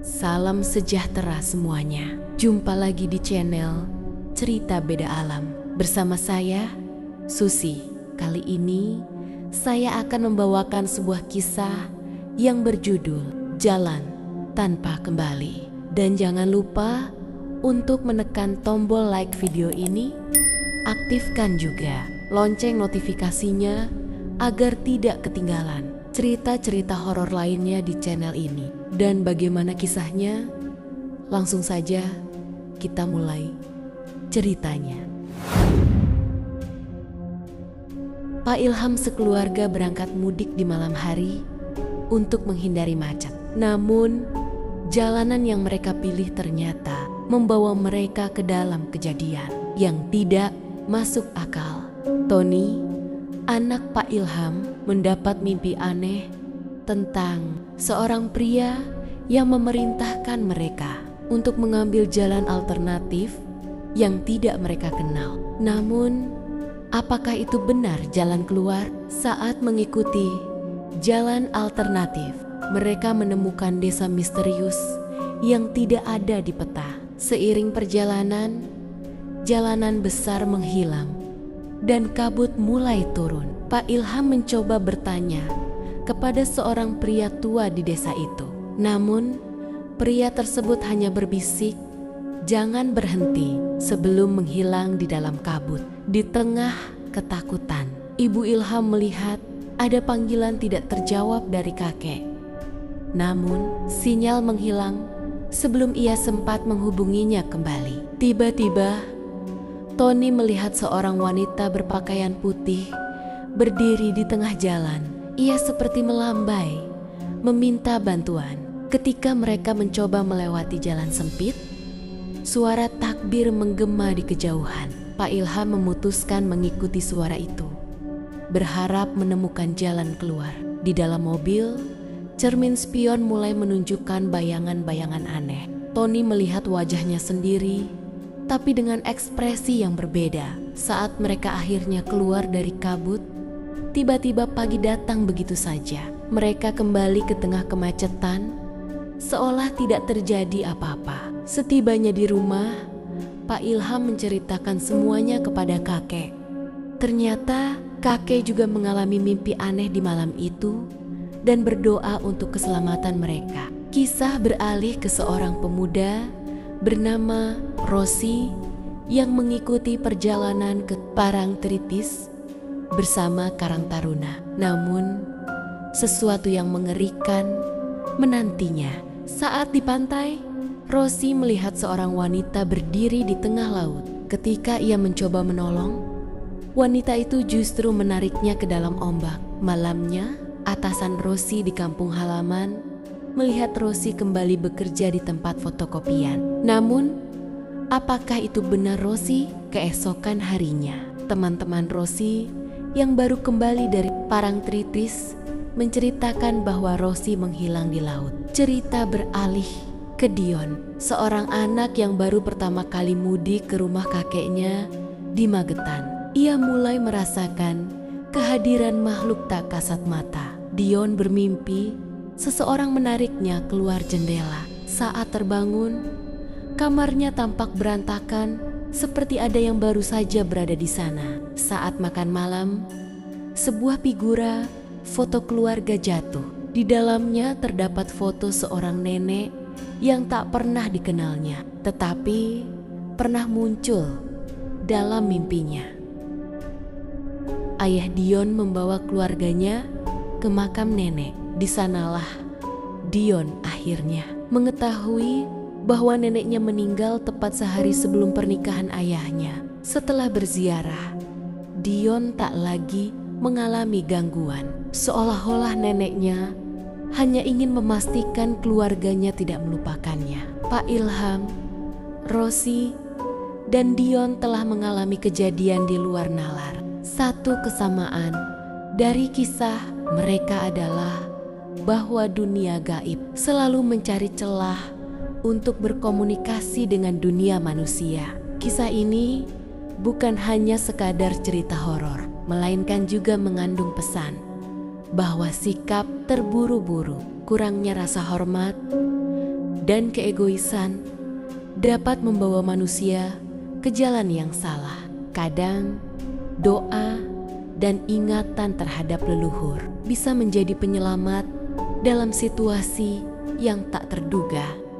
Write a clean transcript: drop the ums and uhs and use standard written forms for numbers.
Salam sejahtera semuanya. Jumpa lagi di channel Cerita Beda Alam bersama saya, Susi. Kali ini saya akan membawakan sebuah kisah yang berjudul Jalan Tanpa Kembali. Dan jangan lupa untuk menekan tombol like video ini, aktifkan juga lonceng notifikasinya agar tidak ketinggalan cerita-cerita horor lainnya di channel ini. Dan bagaimana kisahnya? Langsung saja kita mulai ceritanya. Pak Ilham sekeluarga berangkat mudik di malam hari untuk menghindari macet. Namun, jalanan yang mereka pilih ternyata membawa mereka ke dalam kejadian yang tidak masuk akal. Tony, anak Pak Ilham, mendapat mimpi aneh tentang seorang pria yang memerintahkan mereka untuk mengambil jalan alternatif yang tidak mereka kenal. Namun, apakah itu benar jalan keluar? Saat mengikuti jalan alternatif, mereka menemukan desa misterius yang tidak ada di peta. Seiring perjalanan, jalanan besar menghilang dan kabut mulai turun. Pak Ilham mencoba bertanya kepada seorang pria tua di desa itu. Namun, pria tersebut hanya berbisik, "Jangan berhenti," sebelum menghilang di dalam kabut. Di tengah ketakutan, Ibu Ilham melihat ada panggilan tidak terjawab dari kakek. Namun, sinyal menghilang sebelum ia sempat menghubunginya kembali. Tiba-tiba, Tony melihat seorang wanita berpakaian putih berdiri di tengah jalan. Ia seperti melambai, meminta bantuan. Ketika mereka mencoba melewati jalan sempit, suara takbir menggema di kejauhan. Pak Ilham memutuskan mengikuti suara itu, berharap menemukan jalan keluar. Di dalam mobil, cermin spion mulai menunjukkan bayangan-bayangan aneh. Tony melihat wajahnya sendiri, tapi dengan ekspresi yang berbeda. Saat mereka akhirnya keluar dari kabut, tiba-tiba pagi datang begitu saja. Mereka kembali ke tengah kemacetan, seolah tidak terjadi apa-apa. Setibanya di rumah, Pak Ilham menceritakan semuanya kepada kakek. Ternyata kakek juga mengalami mimpi aneh di malam itu dan berdoa untuk keselamatan mereka. Kisah beralih ke seorang pemuda bernama Rosi yang mengikuti perjalanan ke Parangtritis bersama Karang Taruna. Namun, sesuatu yang mengerikan menantinya. Saat di pantai, Rosi melihat seorang wanita berdiri di tengah laut. Ketika ia mencoba menolong, wanita itu justru menariknya ke dalam ombak. Malamnya, atasan Rosi di kampung halaman melihat Rosi kembali bekerja di tempat fotokopian. Namun, apakah itu benar Rosi? Keesokan harinya, teman-teman Rosi yang baru kembali dari Parangtritis menceritakan bahwa Rosi menghilang di laut. Cerita beralih ke Dion, seorang anak yang baru pertama kali mudik ke rumah kakeknya di Magetan. Ia mulai merasakan kehadiran makhluk tak kasat mata. Dion bermimpi seseorang menariknya keluar jendela. Saat terbangun, kamarnya tampak berantakan, seperti ada yang baru saja berada di sana. Saat makan malam, sebuah figura foto keluarga jatuh. Di dalamnya terdapat foto seorang nenek yang tak pernah dikenalnya, tetapi pernah muncul dalam mimpinya. Ayah Dion membawa keluarganya ke makam nenek. Di sanalah Dion akhirnya mengetahui bahwa neneknya meninggal tepat sehari sebelum pernikahan ayahnya. Setelah berziarah, Dion tak lagi mengalami gangguan. Seolah-olah neneknya hanya ingin memastikan keluarganya tidak melupakannya. Pak Ilham, Rosi, dan Dion telah mengalami kejadian di luar nalar. Satu kesamaan dari kisah mereka adalah bahwa dunia gaib selalu mencari celah untuk berkomunikasi dengan dunia manusia. Kisah ini bukan hanya sekadar cerita horor, melainkan juga mengandung pesan bahwa sikap terburu-buru kurangnya rasa hormat dan keegoisan dapat membawa manusia ke jalan yang salah. Kadang, doa dan ingatan terhadap leluhur bisa menjadi penyelamat dalam situasi yang tak terduga.